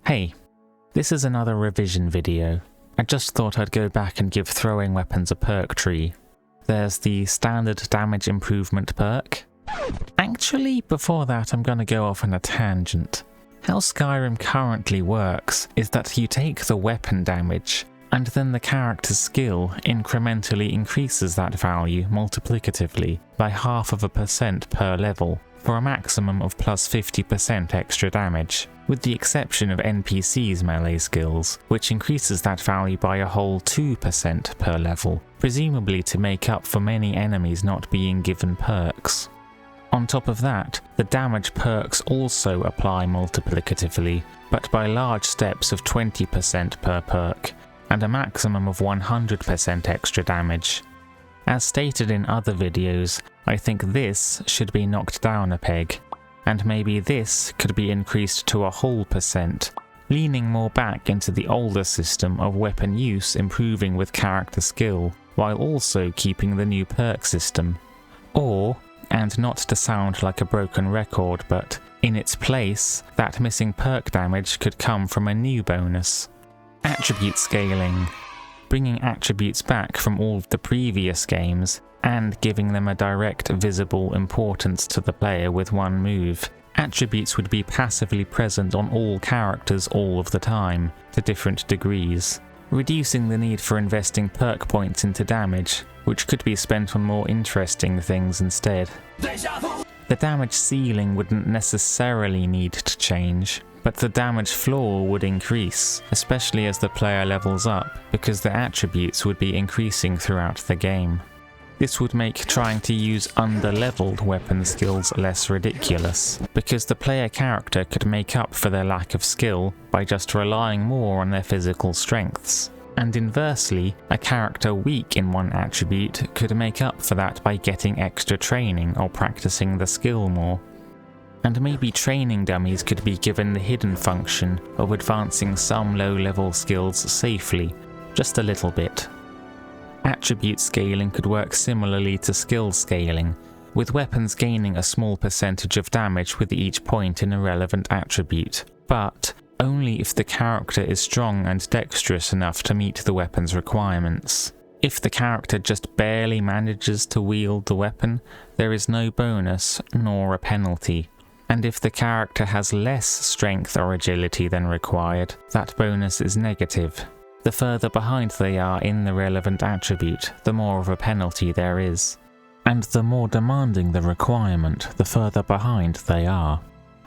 Hey, this is another revision video. I just thought I'd go back and give throwing weapons a perk tree. There's the standard damage improvement perk. Actually, before that I'm gonna go off on a tangent. How Skyrim currently works is that you take the weapon damage, and then the character's skill incrementally increases that value multiplicatively by 0.5% per level, for a maximum of plus 50% extra damage, with the exception of NPC's melee skills, which increases that value by a whole 2% per level, presumably to make up for many enemies not being given perks. On top of that, the damage perks also apply multiplicatively, but by large steps of 20% per perk, and a maximum of 100% extra damage. As stated in other videos, I think this should be knocked down a peg, and maybe this could be increased to a whole percent, leaning more back into the older system of weapon use improving with character skill, while also keeping the new perk system. Or, and not to sound like a broken record, but in its place, that missing perk damage could come from a new bonus. Attribute scaling. Bringing attributes back from all of the previous games, and giving them a direct visible importance to the player with one move. Attributes would be passively present on all characters all of the time, to different degrees, reducing the need for investing perk points into damage, which could be spent on more interesting things instead. The damage ceiling wouldn't necessarily need to change, but the damage floor would increase, especially as the player levels up, because the attributes would be increasing throughout the game. This would make trying to use under-leveled weapon skills less ridiculous, because the player character could make up for their lack of skill by just relying more on their physical strengths. And inversely, a character weak in one attribute could make up for that by getting extra training or practicing the skill more. And maybe training dummies could be given the hidden function of advancing some low-level skills safely, just a little bit. Attribute scaling could work similarly to skill scaling, with weapons gaining a small percentage of damage with each point in a relevant attribute, but only if the character is strong and dexterous enough to meet the weapon's requirements. If the character just barely manages to wield the weapon, there is no bonus nor a penalty. And if the character has less strength or agility than required, that bonus is negative. The further behind they are in the relevant attribute, the more of a penalty there is. And the more demanding the requirement, the further behind they are.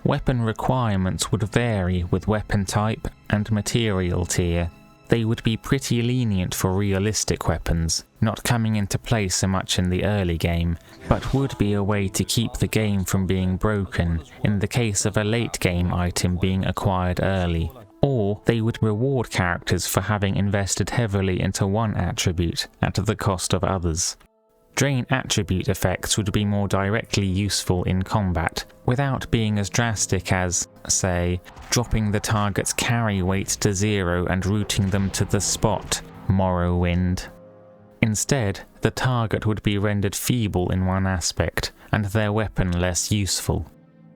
Weapon requirements would vary with weapon type and material tier. They would be pretty lenient for realistic weapons, not coming into play so much in the early game, but would be a way to keep the game from being broken in the case of a late game item being acquired early. Or they would reward characters for having invested heavily into one attribute at the cost of others. Drain attribute effects would be more directly useful in combat, without being as drastic as, say, dropping the target's carry weight to 0 and routing them to the spot, Morrowind. Instead, the target would be rendered feeble in one aspect, and their weapon less useful.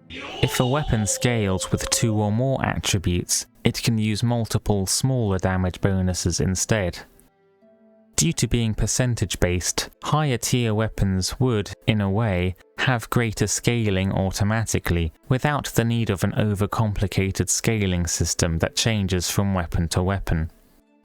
If a weapon scales with 2 or more attributes, it can use multiple smaller damage bonuses instead. Due to being percentage-based, higher tier weapons would, in a way, have greater scaling automatically, without the need of an overcomplicated scaling system that changes from weapon to weapon.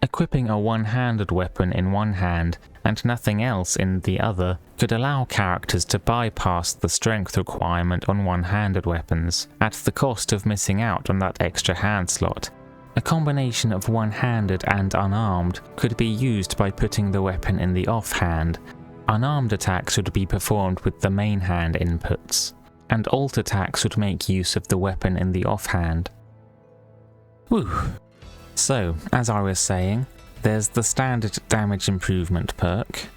Equipping a one-handed weapon in one hand and nothing else in the other could allow characters to bypass the strength requirement on one-handed weapons, at the cost of missing out on that extra hand slot. A combination of one-handed and unarmed could be used by putting the weapon in the offhand. Unarmed attacks would be performed with the main hand inputs, and alt attacks would make use of the weapon in the offhand. Whew. So, as I was saying, there's the standard damage improvement perk.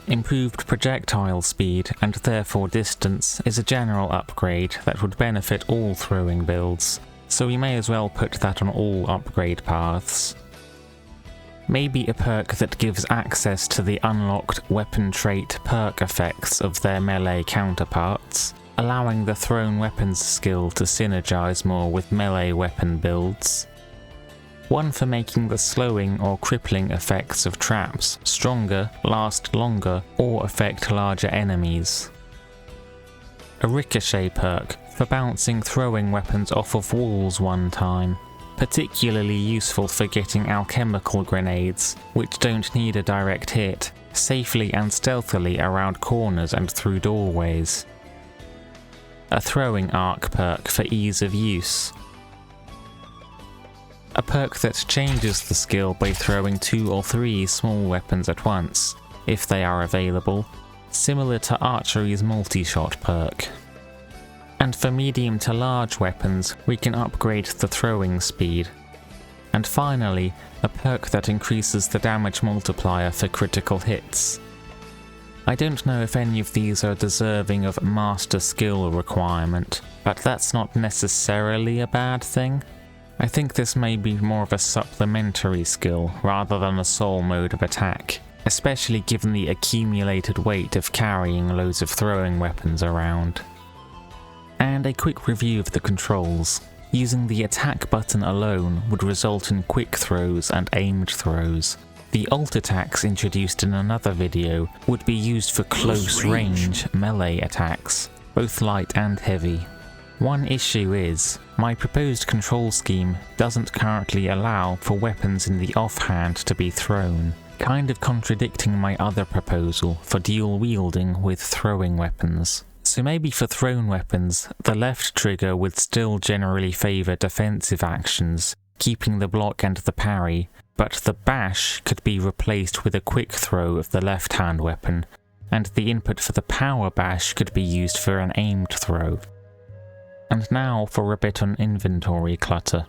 Improved projectile speed and therefore distance is a general upgrade that would benefit all throwing builds, so we may as well put that on all upgrade paths. Maybe a perk that gives access to the unlocked weapon trait perk effects of their melee counterparts, allowing the thrown weapons skill to synergize more with melee weapon builds. One for making the slowing or crippling effects of traps stronger, last longer, or affect larger enemies. A ricochet perk for bouncing throwing weapons off of walls one time, particularly useful for getting alchemical grenades, which don't need a direct hit, safely and stealthily around corners and through doorways. A throwing arc perk for ease of use. A perk that changes the skill by throwing 2 or 3 small weapons at once, if they are available, similar to archery's multi-shot perk. And for medium to large weapons, we can upgrade the throwing speed. And finally, a perk that increases the damage multiplier for critical hits. I don't know if any of these are deserving of master skill requirement, but that's not necessarily a bad thing. I think this may be more of a supplementary skill rather than a sole mode of attack, especially given the accumulated weight of carrying loads of throwing weapons around. And a quick review of the controls. Using the attack button alone would result in quick throws and aimed throws. The alt attacks introduced in another video would be used for close range melee attacks, both light and heavy. One issue is, my proposed control scheme doesn't currently allow for weapons in the offhand to be thrown, kind of contradicting my other proposal for dual wielding with throwing weapons. So maybe for thrown weapons, the left trigger would still generally favour defensive actions, keeping the block and the parry, but the bash could be replaced with a quick throw of the left-hand weapon, and the input for the power bash could be used for an aimed throw. And now for a bit on inventory clutter.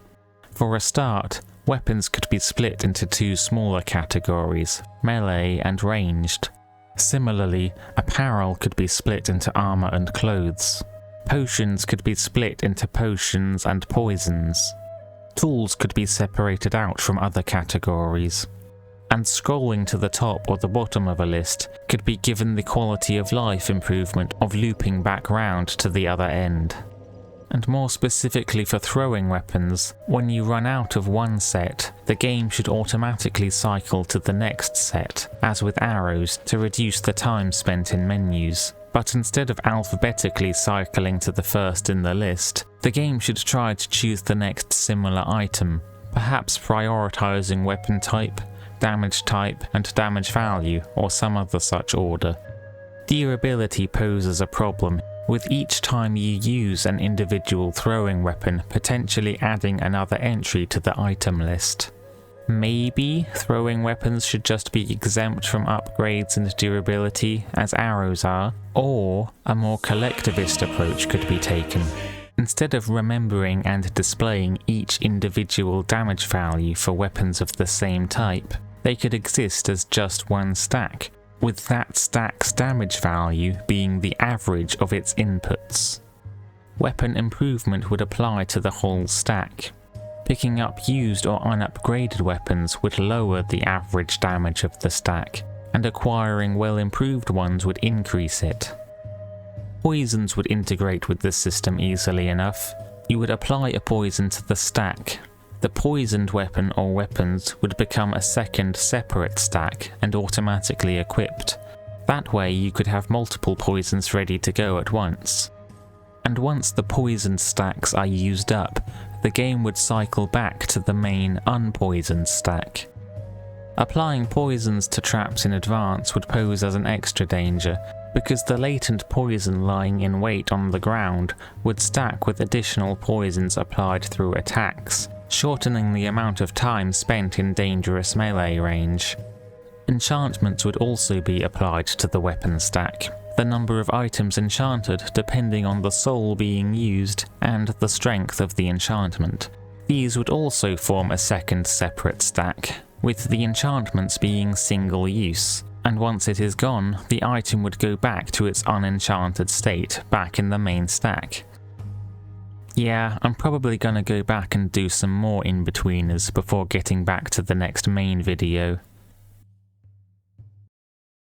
For a start, weapons could be split into 2 smaller categories, melee and ranged. Similarly, apparel could be split into armor and clothes. Potions could be split into potions and poisons. Tools could be separated out from other categories. And scrolling to the top or the bottom of a list could be given the quality of life improvement of looping back round to the other end. And more specifically for throwing weapons, when you run out of one set, the game should automatically cycle to the next set, as with arrows, to reduce the time spent in menus. But instead of alphabetically cycling to the first in the list, the game should try to choose the next similar item, perhaps prioritizing weapon type, damage type, and damage value, or some other such order. Durability poses a problem, with each time you use an individual throwing weapon potentially adding another entry to the item list. Maybe throwing weapons should just be exempt from upgrades and durability, as arrows are, or a more collectivist approach could be taken. Instead of remembering and displaying each individual damage value for weapons of the same type, they could exist as just one stack, with that stack's damage value being the average of its inputs. Weapon improvement would apply to the whole stack. Picking up used or unupgraded weapons would lower the average damage of the stack, and acquiring well-improved ones would increase it. Poisons would integrate with this system easily enough. You would apply a poison to the stack. The poisoned weapon or weapons would become a second separate stack and automatically equipped. That way you could have multiple poisons ready to go at once. And once the poisoned stacks are used up, the game would cycle back to the main unpoisoned stack. Applying poisons to traps in advance would pose as an extra danger, because the latent poison lying in wait on the ground would stack with additional poisons applied through attacks, shortening the amount of time spent in dangerous melee range. Enchantments would also be applied to the weapon stack, the number of items enchanted depending on the soul being used and the strength of the enchantment. These would also form a second separate stack, with the enchantments being single use, and once it is gone, the item would go back to its unenchanted state back in the main stack. Yeah, I'm probably gonna go back and do some more in-betweeners before getting back to the next main video.